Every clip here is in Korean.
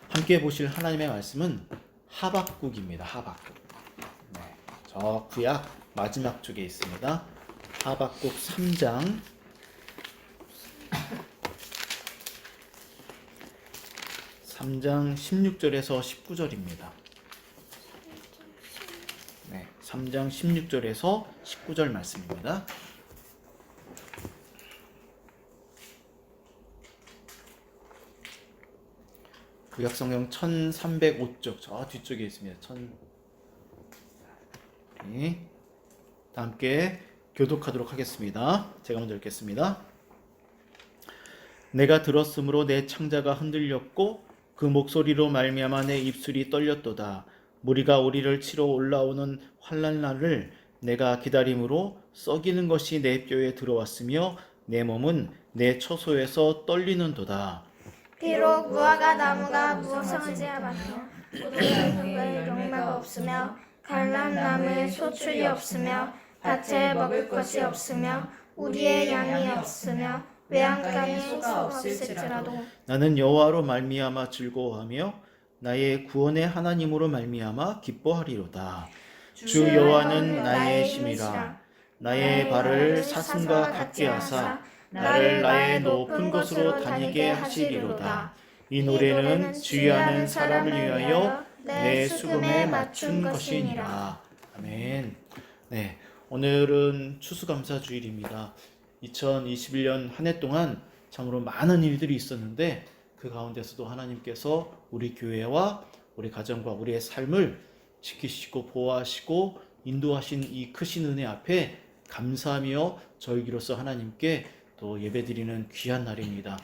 함께 보실 하나님의 말씀은 하박국입니다. 하박국. 네, 저 구약 마지막 쪽에 있습니다. 하박국 3장 16절에서 19절입니다. 네, 3장 16절에서 19절 말씀입니다. 구약성경 1305쪽 저 뒤쪽에 있습니다. 다 함께 교독하도록 하겠습니다. 제가 먼저 읽겠습니다. 내가 들었으므로 내 창자가 흔들렸고 그 목소리로 말미암아 내 입술이 떨렸도다. 무리가 우리를 치러 올라오는 환난 날을 내가 기다림으로 썩이는 것이 내 뼈에 들어왔으며 내 몸은 내 처소에서 떨리는도다. 비록 무화과 나무가 무성하지 않으며 포도나무에 영마가 없으며 갈람나무에 소출이 없으며 밭에 먹을 것이 없으며 우리의 양이 없으며 외양간에 소가 없을지라도 나는 여호와로 말미암아 즐거워하며 나의 구원의 하나님으로 말미암아 기뻐하리로다. 주 여호와는 나의 힘이라. 나의 발을 사슴과 같게 하사 나를 나의 높은 곳으로 다니게 하시리로다. 이 노래는 주의하는 사람을 위하여 내 수금에 맞춘 것이니라. 아멘. 네, 오늘은 추수감사주일입니다. 2021년 한 해 동안 참으로 많은 일들이 있었는데 그 가운데서도 하나님께서 우리 교회와 우리 가정과 우리의 삶을 지키시고 보호하시고 인도하신 이 크신 은혜 앞에 감사하며 저희기로서 하나님께 또 예배드리는 귀한 날입니다.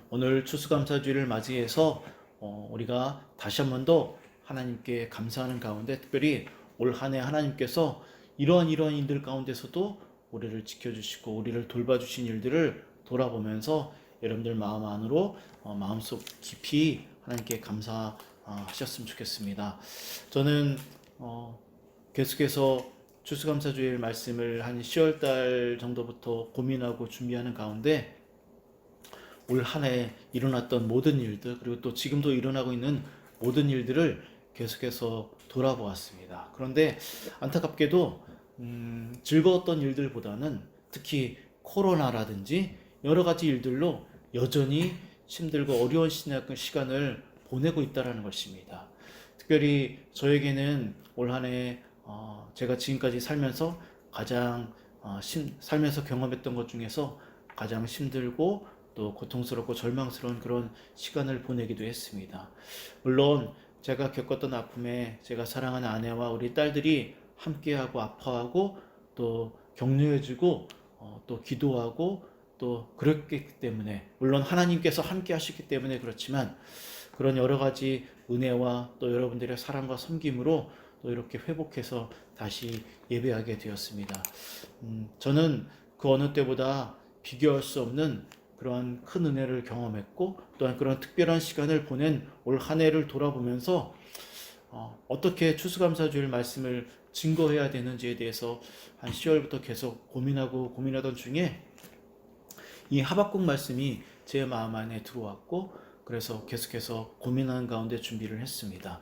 오늘 추수감사주일을 맞이해서 우리가 다시 한 번 더 하나님께 감사하는 가운데 특별히 올 한 해 하나님께서 이러한 일들 가운데서도 우리를 지켜주시고 우리를 돌봐주신 일들을 돌아보면서 여러분들 마음 안으로 마음속 깊이 하나님께 감사하셨으면 좋겠습니다. 저는 계속해서 추수감사주일 말씀을 한 10월달 정도부터 고민하고 준비하는 가운데 올 한 해 일어났던 모든 일들 그리고 또 지금도 일어나고 있는 모든 일들을 계속해서 돌아보았습니다. 그런데 안타깝게도 즐거웠던 일들보다는 특히 코로나라든지 여러 가지 일들로 여전히 힘들고 어려운 시간을 보내고 있다는 것입니다. 특별히 저에게는 올 한 해 제가 지금까지 살면서 가장 살면서 경험했던 것 중에서 가장 힘들고 또 고통스럽고 절망스러운 그런 시간을 보내기도 했습니다. 물론 제가 겪었던 아픔에 제가 사랑하는 아내와 우리 딸들이 함께하고 아파하고 또 격려해주고 또 기도하고 또 그랬기 때문에 물론 하나님께서 함께 하셨기 때문에 그렇지만 그런 여러 가지 은혜와 또 여러분들의 사랑과 섬김으로 또 이렇게 회복해서 다시 예배하게 되었습니다. 저는 그 어느 때보다 비교할 수 없는 그러한 큰 은혜를 경험했고 또한 그런 특별한 시간을 보낸 올 한 해를 돌아보면서 어떻게 추수감사주일 말씀을 증거해야 되는지에 대해서 한 10월부터 계속 고민하던 중에 이 하박국 말씀이 제 마음 안에 들어왔고 그래서 계속해서 고민하는 가운데 준비를 했습니다.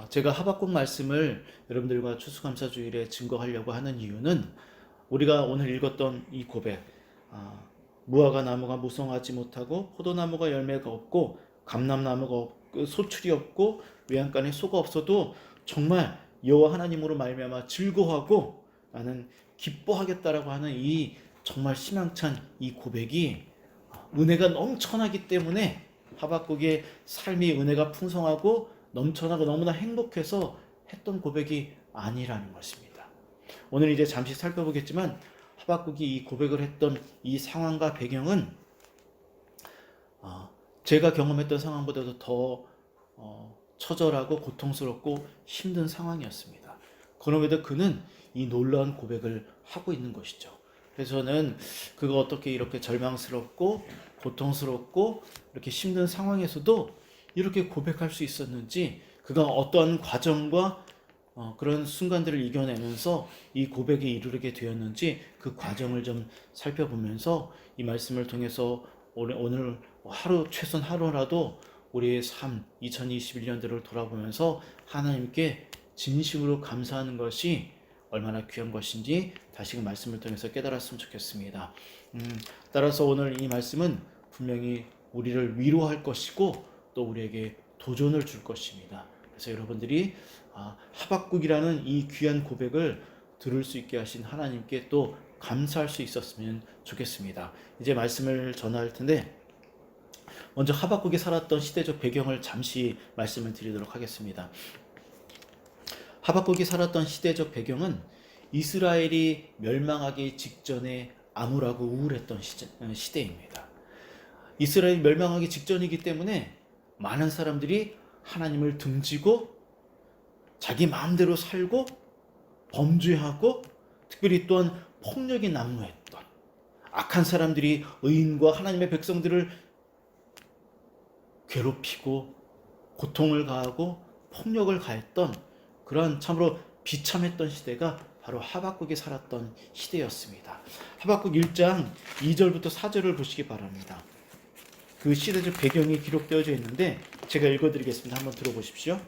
제가 하박국 말씀을 여러분들과 추수감사주일에 증거하려고 하는 이유는 우리가 오늘 읽었던 이 고백 무화과 나무가 무성하지 못하고 포도나무가 열매가 없고 감람나무가 소출이 없고 외양간에 소가 없어도 정말 여호와 하나님으로 말미암아 즐거워하고 나는 기뻐하겠다라고 하는 이 정말 희망찬 이 고백이 은혜가 넘쳐나기 때문에 하박국의 삶이 은혜가 풍성하고 넘쳐나고 너무나 행복해서 했던 고백이 아니라는 것입니다. 오늘 이제 잠시 살펴보겠지만 하박국이 이 고백을 했던 이 상황과 배경은 제가 경험했던 상황보다도 더 처절하고 고통스럽고 힘든 상황이었습니다. 그럼에도 그는 이 놀라운 고백을 하고 있는 것이죠. 그래서 저는 그가 어떻게 이렇게 절망스럽고 고통스럽고 이렇게 힘든 상황에서도 이렇게 고백할 수 있었는지 그가 어떠한 과정과 그런 순간들을 이겨내면서 이 고백에 이르게 되었는지 그 과정을 좀 살펴보면서 이 말씀을 통해서 오늘 하루 최소한 하루라도 우리의 삶 2021년도를 돌아보면서 하나님께 진심으로 감사하는 것이 얼마나 귀한 것인지 다시금 말씀을 통해서 깨달았으면 좋겠습니다. 따라서 오늘 이 말씀은 분명히 우리를 위로할 것이고 또 우리에게 도전을 줄 것입니다. 그래서 여러분들이 하박국이라는 이 귀한 고백을 들을 수 있게 하신 하나님께 또 감사할 수 있었으면 좋겠습니다. 이제 말씀을 전할 텐데 먼저 하박국이 살았던 시대적 배경을 잠시 말씀을 드리도록 하겠습니다. 하박국이 살았던 시대적 배경은 이스라엘이 멸망하기 직전에 암울하고 우울했던 시대입니다. 이스라엘이 멸망하기 직전이기 때문에 많은 사람들이 하나님을 등지고 자기 마음대로 살고 범죄하고 특별히 또한 폭력이 난무했던 악한 사람들이 의인과 하나님의 백성들을 괴롭히고 고통을 가하고 폭력을 가했던 그런 참으로 비참했던 시대가 바로 하박국이 살았던 시대였습니다. 하박국 1장 2절부터 4절을 보시기 바랍니다. 그 시대적 배경이 기록되어져 있는데 제가 읽어드리겠습니다. 한번 들어보십시오.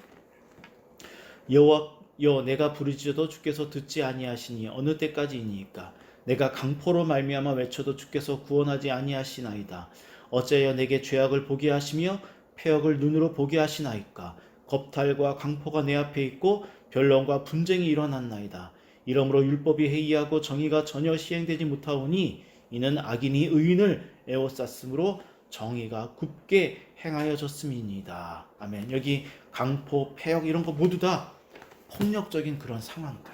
여호와여 내가 부르짖어도 주께서 듣지 아니하시니 어느 때까지이니까 내가 강포로 말미암아 외쳐도 주께서 구원하지 아니하시나이다. 어찌하여 내게 죄악을 보게 하시며 패역을 눈으로 보게 하시나이까. 겁탈과 강포가 내 앞에 있고 변론과 분쟁이 일어났나이다. 이러므로 율법이 해이하고 정의가 전혀 시행되지 못하오니 이는 악인이 의인을 에워쌌으므로 정의가 굽게 행하여졌음이니이다. 아멘. 여기 강포, 패역 이런 거 모두 다 폭력적인 그런 상황들.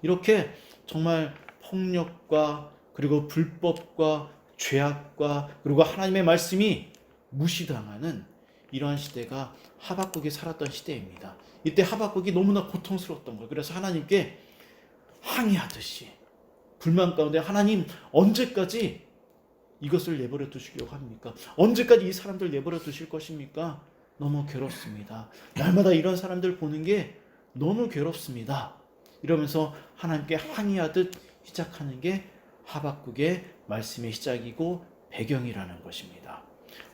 이렇게 정말 폭력과 그리고 불법과 죄악과 그리고 하나님의 말씀이 무시당하는 이러한 시대가 하박국이 살았던 시대입니다. 이때 하박국이 너무나 고통스러웠던 거예요. 그래서 하나님께 항의하듯이 불만 가운데 하나님 언제까지 이것을 내버려 두시려고 합니까? 언제까지 이 사람들 내버려 두실 것입니까? 너무 괴롭습니다. 날마다 이런 사람들 보는 게 너무 괴롭습니다. 이러면서 하나님께 항의하듯 시작하는 게 하박국의 말씀의 시작이고 배경이라는 것입니다.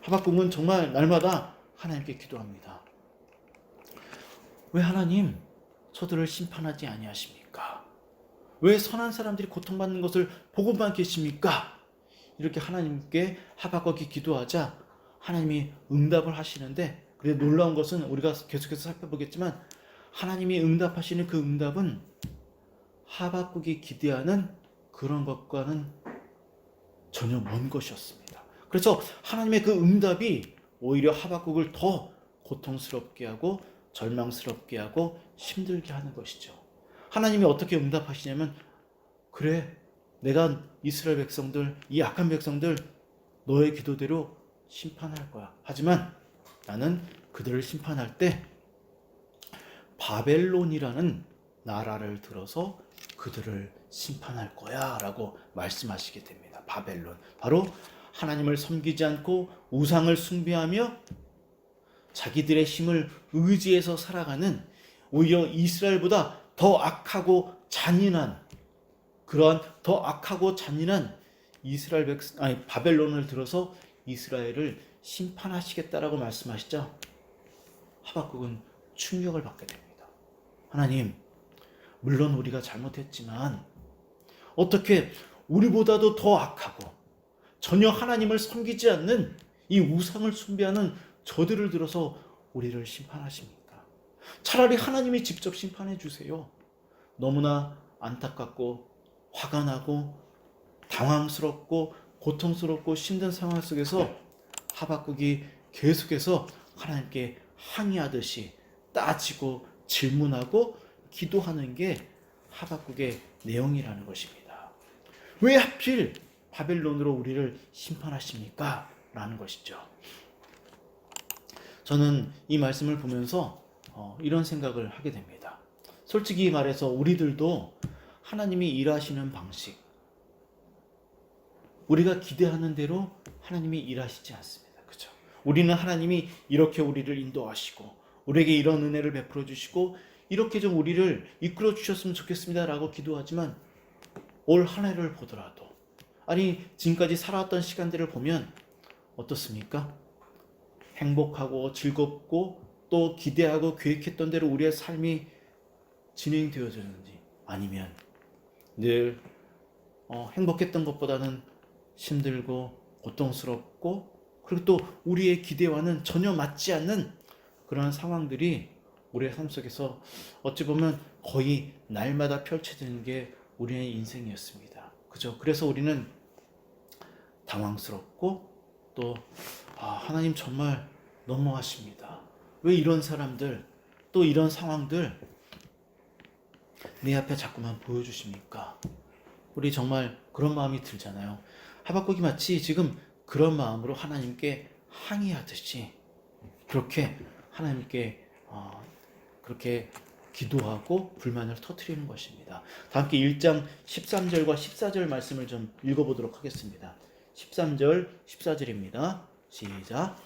하박국은 정말 날마다 하나님께 기도합니다. 왜 하나님 저들을 심판하지 아니하십니까? 왜 선한 사람들이 고통받는 것을 보고만 계십니까? 이렇게 하나님께 하박국이 기도하자 하나님이 응답을 하시는데, 그래 놀라운 것은 우리가 계속해서 살펴보겠지만 하나님이 응답하시는 그 응답은 하박국이 기대하는 그런 것과는 전혀 먼 것이었습니다. 그래서 하나님의 그 응답이 오히려 하박국을 더 고통스럽게 하고 절망스럽게 하고 힘들게 하는 것이죠. 하나님이 어떻게 응답하시냐면, 그래 내가 이스라엘 백성들, 이 악한 백성들 너의 기도대로 심판할 거야. 하지만 나는 그들을 심판할 때 바벨론이라는 나라를 들어서 그들을 심판할 거야 라고 말씀하시게 됩니다. 바벨론, 바로 하나님을 섬기지 않고 우상을 숭배하며 자기들의 힘을 의지해서 살아가는, 오히려 이스라엘보다 더 악하고 잔인한, 그러한 더 악하고 잔인한 바벨론을 들어서 이스라엘을 심판하시겠다라고 말씀하시자 하박국은 충격을 받게 됩니다. 하나님, 물론 우리가 잘못했지만 어떻게 우리보다도 더 악하고 전혀 하나님을 섬기지 않는 이 우상을 숭배하는 저들을 들어서 우리를 심판하십니까? 차라리 하나님이 직접 심판해 주세요. 너무나 안타깝고 화가 나고 당황스럽고 고통스럽고 힘든 상황 속에서 하박국이 계속해서 하나님께 항의하듯이 따지고 질문하고 기도하는 게 하박국의 내용이라는 것입니다. 왜 하필 바벨론으로 우리를 심판하십니까? 라는 것이죠. 저는 이 말씀을 보면서 이런 생각을 하게 됩니다. 솔직히 말해서 우리들도 하나님이 일하시는 방식, 우리가 기대하는 대로 하나님이 일하시지 않습니다. 그렇죠? 우리는 하나님이 이렇게 우리를 인도하시고 우리에게 이런 은혜를 베풀어 주시고 이렇게 좀 우리를 이끌어 주셨으면 좋겠습니다 라고 기도하지만, 올 한 해를 보더라도, 아니 지금까지 살아왔던 시간들을 보면 어떻습니까? 행복하고 즐겁고 또 기대하고 계획했던 대로 우리의 삶이 진행되어지는지, 아니면 늘 행복했던 것보다는 힘들고 고통스럽고, 그리고 또 우리의 기대와는 전혀 맞지 않는 그런 상황들이 우리의 삶 속에서 어찌 보면 거의 날마다 펼쳐지는 게 우리의 인생이었습니다. 그죠? 그래서 우리는 당황스럽고 또 하나님 정말 너무하십니다. 왜 이런 사람들, 또 이런 상황들 내 앞에 자꾸만 보여주십니까? 우리 정말 그런 마음이 들잖아요. 하박국이 마치 지금 그런 마음으로 하나님께 항의하듯이 그렇게 하나님께 그렇게 기도하고 불만을 터뜨리는 것입니다. 다 함께 1장 13절과 14절 말씀을 좀 읽어보도록 하겠습니다. 13절 14절입니다. 시작.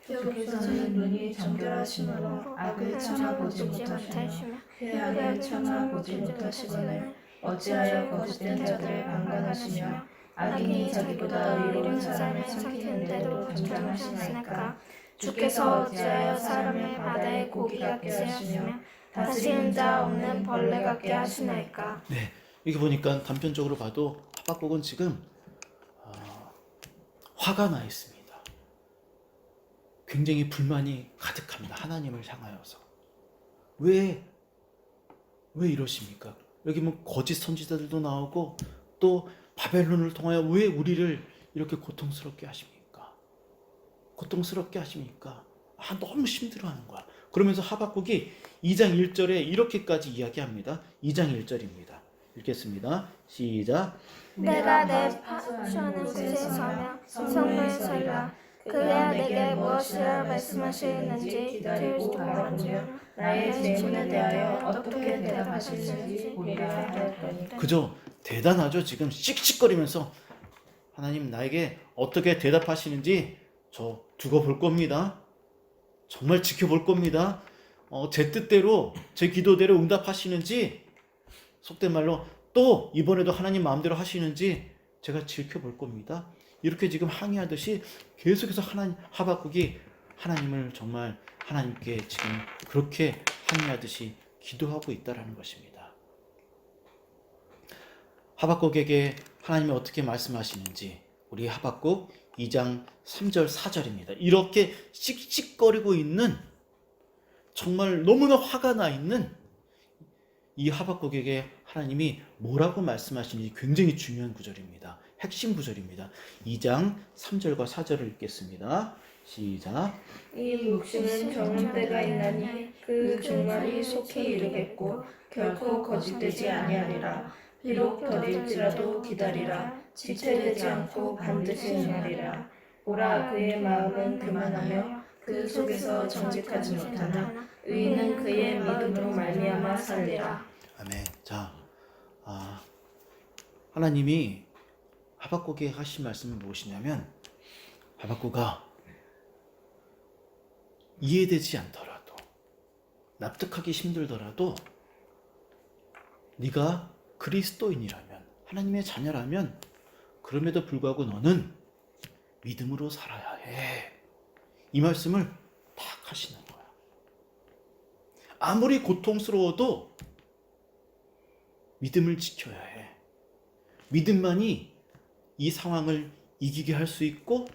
주께서는 눈이 정결하심으로 악을 참아보지 못하시며 해악을 참아보지 못하시거늘 어찌하여 거짓된 자들을 방관하시며 악인이 자기보다 의로운 사람을 삼키는데도 정정하시나이까. 주께서 어찌하여 사람을 바다의 고기 같게 하시며 다스리는 자 없는 벌레 같게 하시나이까. 네, 이게 보니까 단편적으로 봐도 하박국은 지금 화가 나 있습니다. 굉장히 불만이 가득합니다. 하나님을 향하여서. 왜 이러십니까? 여기 뭐 거짓 선지자들도 나오고 또 바벨론을 통하여 왜 우리를 이렇게 고통스럽게 하십니까? 고통스럽게 하십니까? 너무 힘들어하는 거야. 그러면서 하박국이 2장 1절에 이렇게까지 이야기합니다. 2장 1절입니다. 읽겠습니다. 시작. 내가 내 파수하는 곳에 서며 성문에 설라. 그가 내게 무엇이라 말씀하시는지 기다리고 바라보며 나의 질문에 대하여 어떻게 대답하시는지 보리라 하였더니. 그죠? 대단하죠. 지금 씩씩거리면서 하나님 나에게 어떻게 대답하시는지 저 두고 볼 겁니다. 정말 지켜볼 겁니다. 제 뜻대로 제 기도대로 응답하시는지, 속된 말로 또 이번에도 하나님 마음대로 하시는지 제가 지켜볼 겁니다. 이렇게 지금 항의하듯이 계속해서 하박국이 하나님을 정말 하나님께 지금 그렇게 항의하듯이 기도하고 있다라는 것입니다. 하박국에게 하나님이 어떻게 말씀하시는지 우리 하박국 2장 3절 4절입니다. 이렇게 씩씩거리고 있는, 정말 너무나 화가 나 있는 이 하박국에게 하나님이 뭐라고 말씀하시는지 굉장히 중요한 구절입니다. 핵심 구절입니다. 2장 3절과 4절을 읽겠습니다. 시작. 이 묵시는 정할 때가 있나니 그 종말이 속히 이르겠고 결코 거짓되지 아니하리라. 비록 더딜지라도 기다리라. 지체되지 않고 반드시 응하리라. 보라, 그의 마음은 교만하며 그 속에서 정직하지 못하나 의인은 그의 믿음으로 말미암아 살리라. 아멘. 자, 하나님이 하박국에 하신 말씀은 무엇이냐면, 하박국아, 이해되지 않더라도, 납득하기 힘들더라도 네가 그리스도인이라면, 하나님의 자녀라면, 그럼에도 불구하고 너는 믿음으로 살아야 해. 이 말씀을 딱 하시는 거야. 아무리 고통스러워도 믿음을 지켜야 해. 믿음만이 이 상황을 이기게 할 수 있고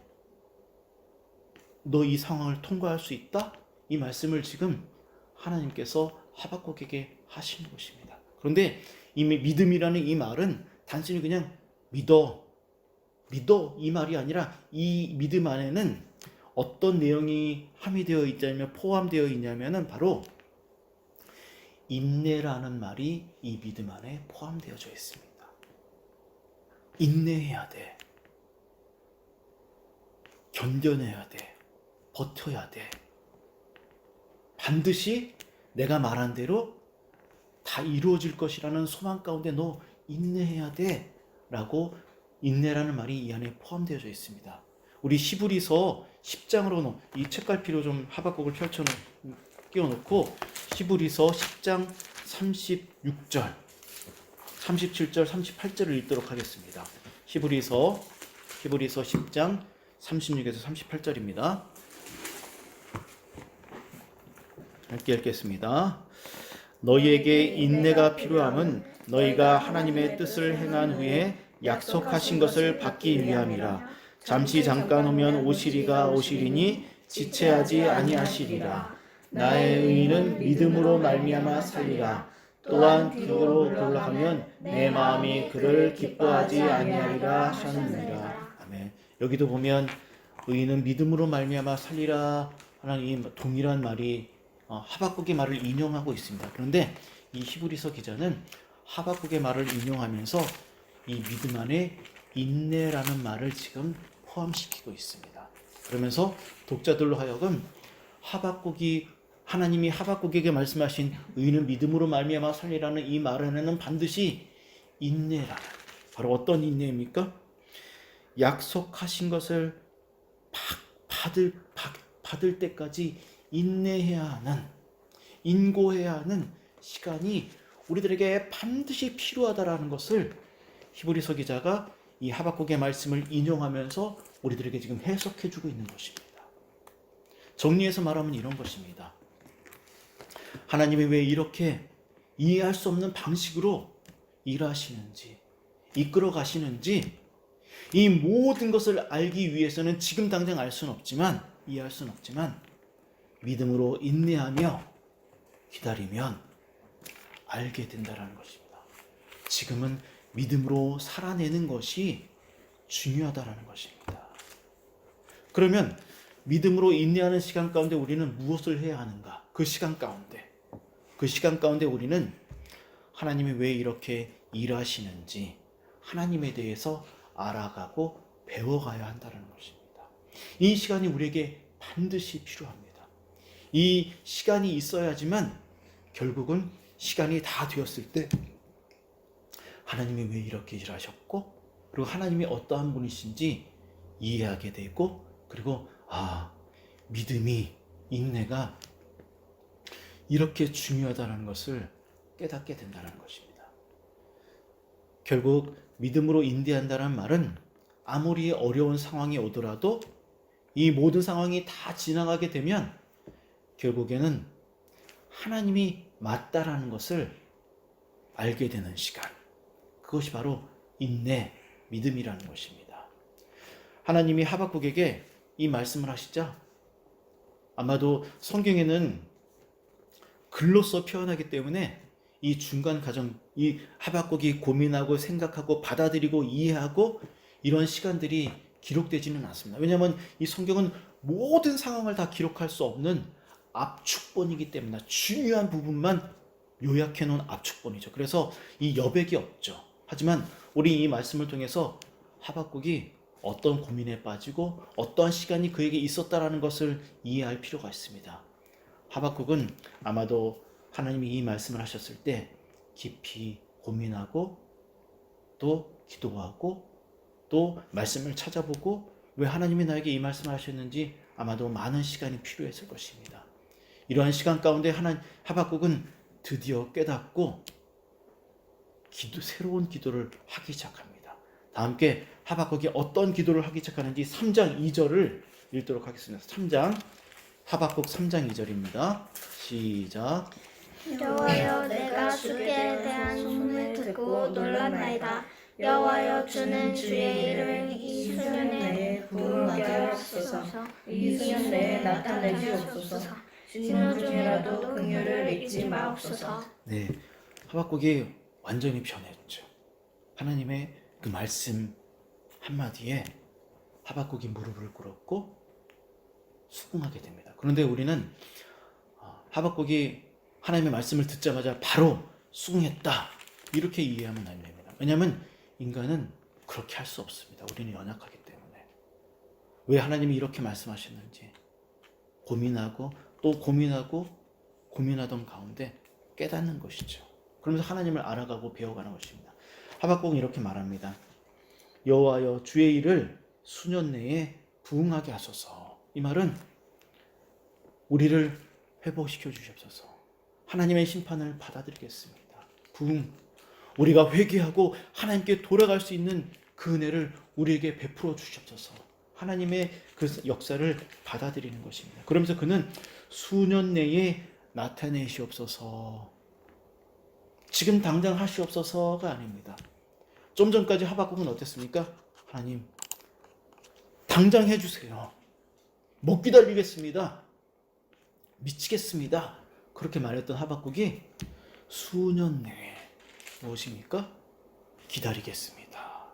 너 이 상황을 통과할 수 있다. 이 말씀을 지금 하나님께서 하박국에게 하시는 것입니다. 그런데 이 믿음이라는 이 말은 단순히 그냥 믿어 이 말이 아니라, 이 믿음 안에는 어떤 내용이 함유되어 있냐면, 포함되어 있냐면은 바로 인내라는 말이 이 믿음 안에 포함되어져 있습니다. 인내해야 돼. 견뎌내야 돼. 버텨야 돼. 반드시 내가 말한 대로 다 이루어질 것이라는 소망 가운데 너 인내해야 돼. 라고 인내라는 말이 이 안에 포함되어져 있습니다. 우리 히브리서 10장으로 이 책갈피로 좀 하박국을 끼워놓고 히브리서 10장 36절, 37절, 38절을 읽도록 하겠습니다. 히브리서 10장 36에서 38절입니다. 함께 읽겠습니다. 너희에게 인내가 필요함은 너희가 하나님의 뜻을 행한 후에 약속하신 것을 받기 위함이라. 잠시 잠깐 오면 오시리가 오시리니 지체하지 아니하시리라. 나의 의인은 믿음으로 말미암아 살리라. 또한 기도로 돌아가면 내 마음이 그를 기뻐하지 아니하리라 하셨느니라. 아멘. 여기도 보면 의인은 믿음으로 말미암아 살리라 하는 이 동일한 말이 하박국의 말을 인용하고 있습니다. 그런데 이 히브리서 기자는 하박국의 말을 인용하면서 이 믿음 안에 인내라는 말을 지금 포함시키고 있습니다. 그러면서 독자들로 하여금 하나님이 하박국에게 말씀하신 의인은 믿음으로 말미암아 살리라는 이 말 안에는 반드시 인내라. 바로 어떤 인내입니까? 약속하신 것을 받을 때까지 인내해야 하는, 인고해야 하는 시간이 우리들에게 반드시 필요하다라는 것을 히브리서 기자가 이 하박국의 말씀을 인용하면서 우리들에게 지금 해석해주고 있는 것입니다. 정리해서 말하면 이런 것입니다. 하나님이 왜 이렇게 이해할 수 없는 방식으로 일하시는지, 이끌어 가시는지, 이 모든 것을 알기 위해서는 지금 당장 알 수는 없지만, 이해할 수는 없지만 믿음으로 인내하며 기다리면 알게 된다는 것입니다. 지금은 믿음으로 살아내는 것이 중요하다는 것입니다. 그러면 믿음으로 인내하는 시간 가운데 우리는 무엇을 해야 하는가? 그 시간 가운데 우리는 하나님이 왜 이렇게 일하시는지 하나님에 대해서 알아가고 배워가야 한다는 것입니다. 이 시간이 우리에게 반드시 필요합니다. 이 시간이 있어야지만 결국은 시간이 다 되었을 때 하나님이 왜 이렇게 일하셨고 그리고 하나님이 어떠한 분이신지 이해하게 되고 그리고 믿음이 인내가 이렇게 중요하다는 것을 깨닫게 된다는 것입니다. 결국 믿음으로 인내한다는 말은 아무리 어려운 상황이 오더라도 이 모든 상황이 다 지나가게 되면 결국에는 하나님이 맞다라는 것을 알게 되는 시간, 그것이 바로 인내, 믿음이라는 것입니다. 하나님이 하박국에게 이 말씀을 하시자 아마도 성경에는 글로써 표현하기 때문에 이 중간 과정, 이 하박국이 고민하고 생각하고 받아들이고 이해하고 이런 시간들이 기록되지는 않습니다. 왜냐하면 이 성경은 모든 상황을 다 기록할 수 없는 압축본이기 때문에 중요한 부분만 요약해 놓은 압축본이죠. 그래서 이 여백이 없죠. 하지만 우리 이 말씀을 통해서 하박국이 어떤 고민에 빠지고 어떠한 시간이 그에게 있었다라는 것을 이해할 필요가 있습니다. 하박국은 아마도 하나님이 이 말씀을 하셨을 때 깊이 고민하고 또 기도하고 또 말씀을 찾아보고 왜 하나님이 나에게 이 말씀을 하셨는지 아마도 많은 시간이 필요했을 것입니다. 이러한 시간 가운데 하박국은 드디어 깨닫고 새로운 기도를 하기 시작합니다. 다 함께 하박국이 어떤 기도를 하기 시작하는지 3장 2절을 읽도록 하겠습니다. 하박국 3장 2절입니다. 시작. 여호와여, 내가 주께 대한 소문을 듣고 놀랐나이다. 여호와여, 주는 주의 일을 이 수년 내에 부응하게 하옵소서. 이 수년 내에 나타내 주옵소서. 진노 중이라도 긍휼을 잊지 마옵소서. 네, 하박국이 완전히 변했죠. 하나님의 그 말씀 한마디에 하박국이 무릎을 꿇었고 수긍하게 됩니다. 그런데 우리는 하박국이 하나님의 말씀을 듣자마자 바로 수긍했다 이렇게 이해하면 안 됩니다. 왜냐하면 인간은 그렇게 할 수 없습니다. 우리는 연약하기 때문에. 왜 하나님이 이렇게 말씀하셨는지 고민하고 또 고민하던 가운데 깨닫는 것이죠. 그러면서 하나님을 알아가고 배워가는 것입니다. 하박국은 이렇게 말합니다. 여호와여, 주의 일을 수년 내에 부응하게 하소서. 이 말은 우리를 회복시켜 주시옵소서. 하나님의 심판을 받아들이겠습니다. 우리가 회개하고 하나님께 돌아갈 수 있는 그 은혜를 우리에게 베풀어 주시옵소서. 하나님의 그 역사를 받아들이는 것입니다. 그러면서 그는 수년 내에 나타내시옵소서. 지금 당장 하시옵소서가 아닙니다. 좀 전까지 하박국은 어땠습니까? 하나님, 당장 해주세요. 못 기다리겠습니다. 미치겠습니다. 그렇게 말했던 하박국이 수년 내에 무엇입니까? 기다리겠습니다.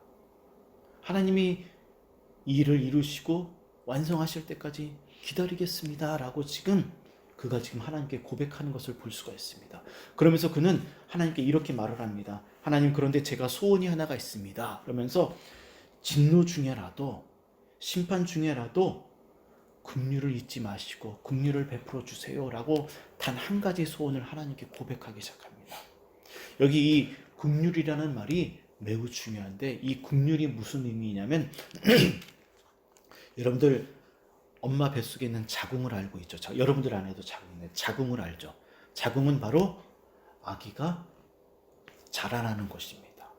하나님이 이 일을 이루시고 완성하실 때까지 기다리겠습니다. 라고 그가 지금 하나님께 고백하는 것을 볼 수가 있습니다. 그러면서 그는 하나님께 이렇게 말을 합니다. 하나님, 그런데 제가 소원이 하나가 있습니다. 그러면서 진노 중에라도 심판 중에라도 긍휼을 잊지 마시고 긍휼을 베풀어 주세요 라고 단 한 가지 소원을 하나님께 고백하기 시작합니다. 여기 이 긍휼이라는 말이 매우 중요한데, 이 긍휼이 무슨 의미냐면 여러분들 엄마 뱃속에 있는 자궁을 알고 있죠. 여러분들 안 해도 자궁을 알죠. 자궁은 바로 아기가 자라나는 것입니다.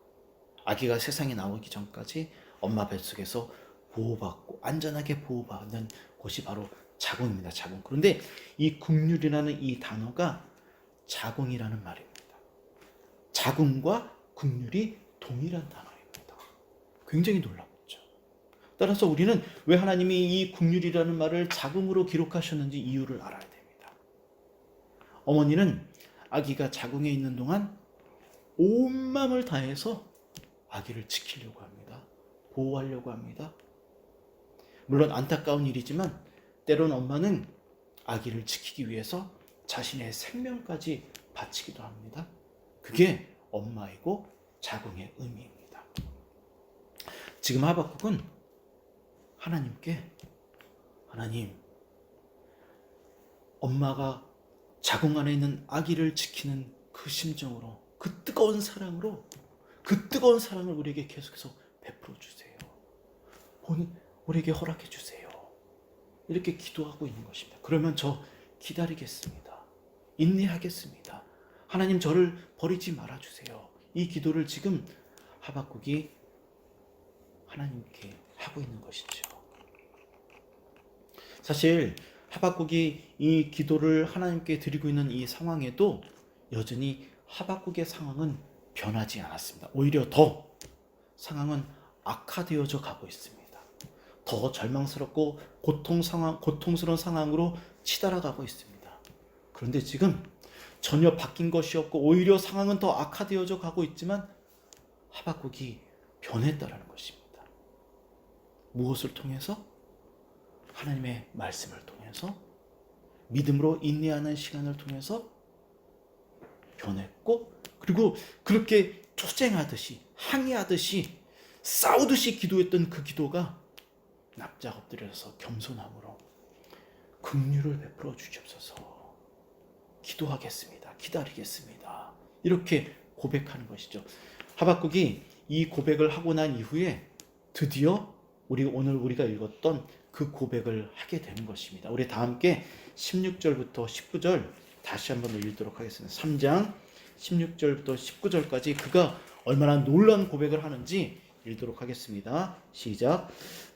아기가 세상에 나오기 전까지 엄마 뱃속에서 보호받고 안전하게 보호받는 곳이 바로 자궁입니다. 자궁. 그런데 이 긍휼이라는 이 단어가 자궁이라는 말입니다. 자궁과 긍휼이 동일한 단어입니다. 굉장히 놀랍죠. 따라서 우리는 왜 하나님이 이 긍휼이라는 말을 자궁으로 기록하셨는지 이유를 알아야 됩니다. 어머니는 아기가 자궁에 있는 동안 온 마음을 다해서 아기를 지키려고 합니다. 보호하려고 합니다. 물론 안타까운 일이지만 때론 엄마는 아기를 지키기 위해서 자신의 생명까지 바치기도 합니다. 그게 엄마이고 자궁의 의미입니다. 지금 하박국은 하나님께, 하나님, 엄마가 자궁 안에 있는 아기를 지키는 그 심정으로, 그 뜨거운 사랑으로, 그 뜨거운 사랑을 우리에게 계속해서 베풀어 주세요. 우리에게 허락해 주세요. 이렇게 기도하고 있는 것입니다. 그러면 저 기다리겠습니다. 인내하겠습니다. 하나님, 저를 버리지 말아주세요. 이 기도를 지금 하박국이 하나님께 하고 있는 것이죠. 사실 하박국이 이 기도를 하나님께 드리고 있는 이 상황에도 여전히 하박국의 상황은 변하지 않았습니다. 오히려 더 상황은 악화되어져 가고 있습니다. 더 절망스럽고 고통스러운 상황으로 치달아가고 있습니다. 그런데 지금 전혀 바뀐 것이 없고 오히려 상황은 더 악화되어져 가고 있지만 하박국이 변했다라는 것입니다. 무엇을 통해서? 하나님의 말씀을 통해서, 믿음으로 인내하는 시간을 통해서 변했고, 그리고 그렇게 투쟁하듯이, 항의하듯이, 싸우듯이 기도했던 그 기도가 납작 엎드려서 겸손함으로 긍휼을 베풀어 주시옵소서, 기도하겠습니다, 기다리겠습니다, 이렇게 고백하는 것이죠. 하박국이 이 고백을 하고 난 이후에 드디어 오늘 우리가 읽었던 그 고백을 하게 되는 것입니다. 우리 다 함께 16절부터 19절 다시 한번 읽도록 하겠습니다. 3장 16절부터 19절까지 그가 얼마나 놀라운 고백을 하는지 읽도록 하겠습니다. 시작.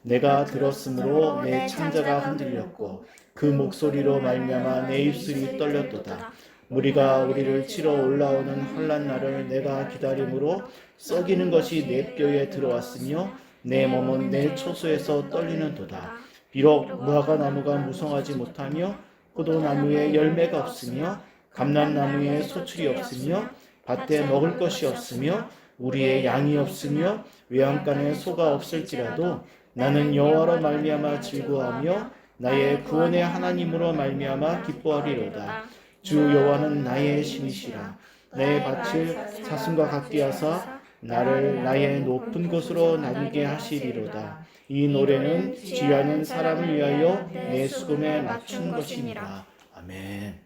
내가 들었으므로 내 창자가 흔들렸고 그 목소리로 말미암아 내 입술이 떨렸도다. 무리가 우리를 치러 올라오는 환난 날을 내가 기다림으로 썩이는 것이 내 뼈에 들어왔으며 내 몸은 내 초소에서 떨리는도다. 비록 무화과 나무가 무성하지 못하며 포도나무에 열매가 없으며 감람나무에 소출이 없으며 밭에 먹을 것이 없으며 우리의 양이 없으며 외양간에 소가 없을지라도 나는 여호와로 말미암아 즐거워하며 나의 구원의 하나님으로 말미암아 기뻐하리로다. 주 여호와는 나의 신이시라. 내 밭을 사슴과 같게 하사 나를 나의 높은 곳으로 나뉘게 하시리로다. 이 노래는 지휘하는 사람을 위하여 내 수금에 맞춘 것이니라. 아멘.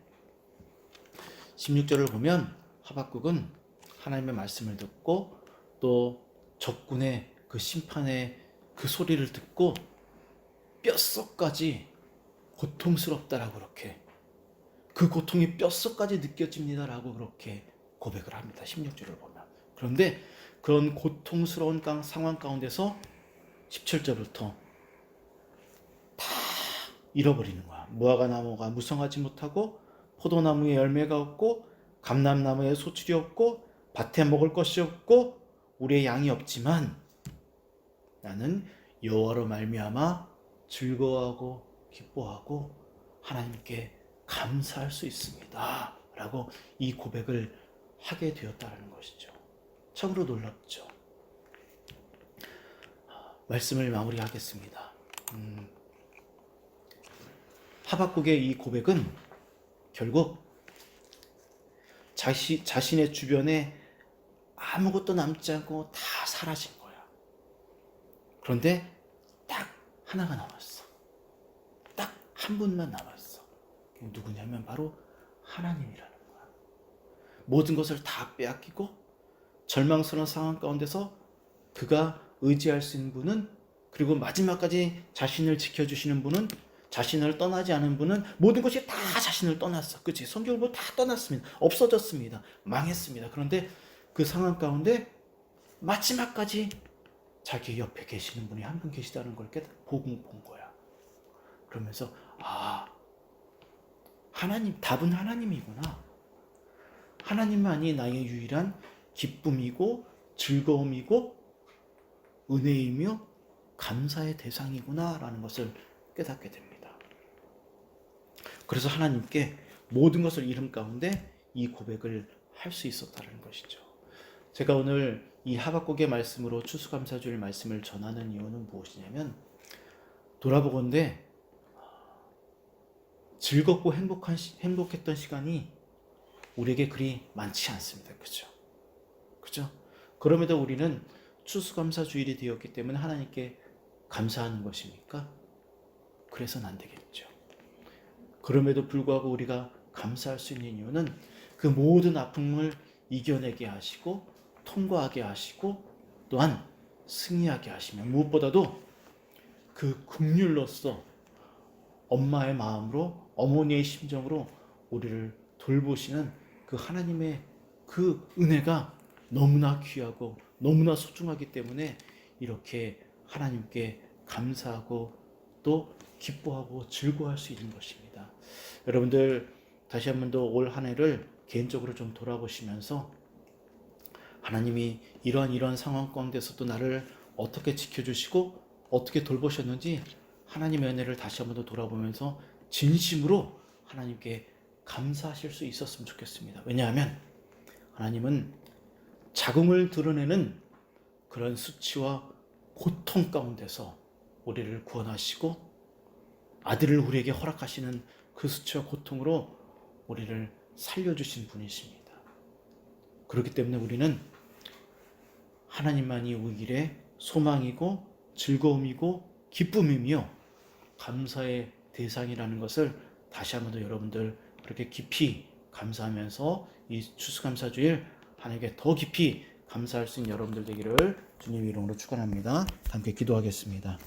16절을 보면 하박국은 하나님의 말씀을 듣고 또 적군의 그 심판의 그 소리를 듣고 뼛속까지 고통스럽다라고 그렇게, 그 고통이 뼛속까지 느껴집니다라고 그렇게 고백을 합니다. 16절을 보면. 그런데 그런 고통스러운 상황 가운데서 17절부터 다 잃어버리는 거야. 무화과 나무가 무성하지 못하고 포도나무에 열매가 없고 감람나무에 소출이 없고 밭에 먹을 것이 없고 우리의 양이 없지만 나는 여호와로 말미암아 즐거워하고 기뻐하고 하나님께 감사할 수 있습니다 라고 이 고백을 하게 되었다는 것이죠. 참으로 놀랍죠. 말씀을 마무리하겠습니다. 하박국의 이 고백은 결국 자신의 주변에 아무것도 남지 않고 다 사라진 거야. 그런데 딱 하나가 남았어. 딱 한 분만 남았어. 누구냐면 바로 하나님이라는 거야. 모든 것을 다 빼앗기고 절망스러운 상황 가운데서 그가 의지할 수 있는 분은, 그리고 마지막까지 자신을 지켜주시는 분은, 자신을 떠나지 않은 분은, 모든 것이 다 자신을 떠났어. 그치? 성경을 보면 다 떠났습니다. 없어졌습니다. 망했습니다. 그런데 그 상황 가운데 마지막까지 자기 옆에 계시는 분이 한 분 계시다는 걸 본 거야. 그러면서 하나님, 답은 하나님이구나. 하나님만이 나의 유일한 기쁨이고 즐거움이고 은혜이며 감사의 대상이구나 라는 것을 깨닫게 됩니다. 그래서 하나님께 모든 것을 잃은 가운데 이 고백을 할 수 있었다는 것이죠. 제가 오늘 이 하박국의 말씀으로 추수감사주일 말씀을 전하는 이유는 무엇이냐면, 돌아보건대 즐겁고 행복했던 시간이 우리에게 그리 많지 않습니다. 그죠? 그럼에도 우리는 추수감사주일이 되었기 때문에 하나님께 감사하는 것입니까? 그래서는 안 되겠죠. 그럼에도 불구하고 우리가 감사할 수 있는 이유는 그 모든 아픔을 이겨내게 하시고 통과하게 하시고 또한 승리하게 하시며, 무엇보다도 그 긍휼로서 엄마의 마음으로, 어머니의 심정으로 우리를 돌보시는 그 하나님의 그 은혜가 너무나 귀하고 너무나 소중하기 때문에 이렇게 하나님께 감사하고 또 기뻐하고 즐거워할 수 있는 것입니다. 여러분들 다시 한 번 더 올 한 해를 개인적으로 좀 돌아보시면서 하나님이 이런 상황 가운데서도 나를 어떻게 지켜주시고 어떻게 돌보셨는지 하나님의 은혜를 다시 한 번 더 돌아보면서 진심으로 하나님께 감사하실 수 있었으면 좋겠습니다. 왜냐하면 하나님은 자궁을 드러내는 그런 수치와 고통 가운데서 우리를 구원하시고 아들을 우리에게 허락하시는 그 수치와 고통으로 우리를 살려주신 분이십니다. 그렇기 때문에 우리는 하나님만이 우리의 소망이고 즐거움이고 기쁨이며 감사의 대상이라는 것을 다시 한번 더 여러분들 그렇게 깊이 감사하면서 이 추수감사주일 하나님께 더 깊이 감사할 수 있는 여러분들 되기를 주님의 이름으로 축원합니다. 함께 기도하겠습니다.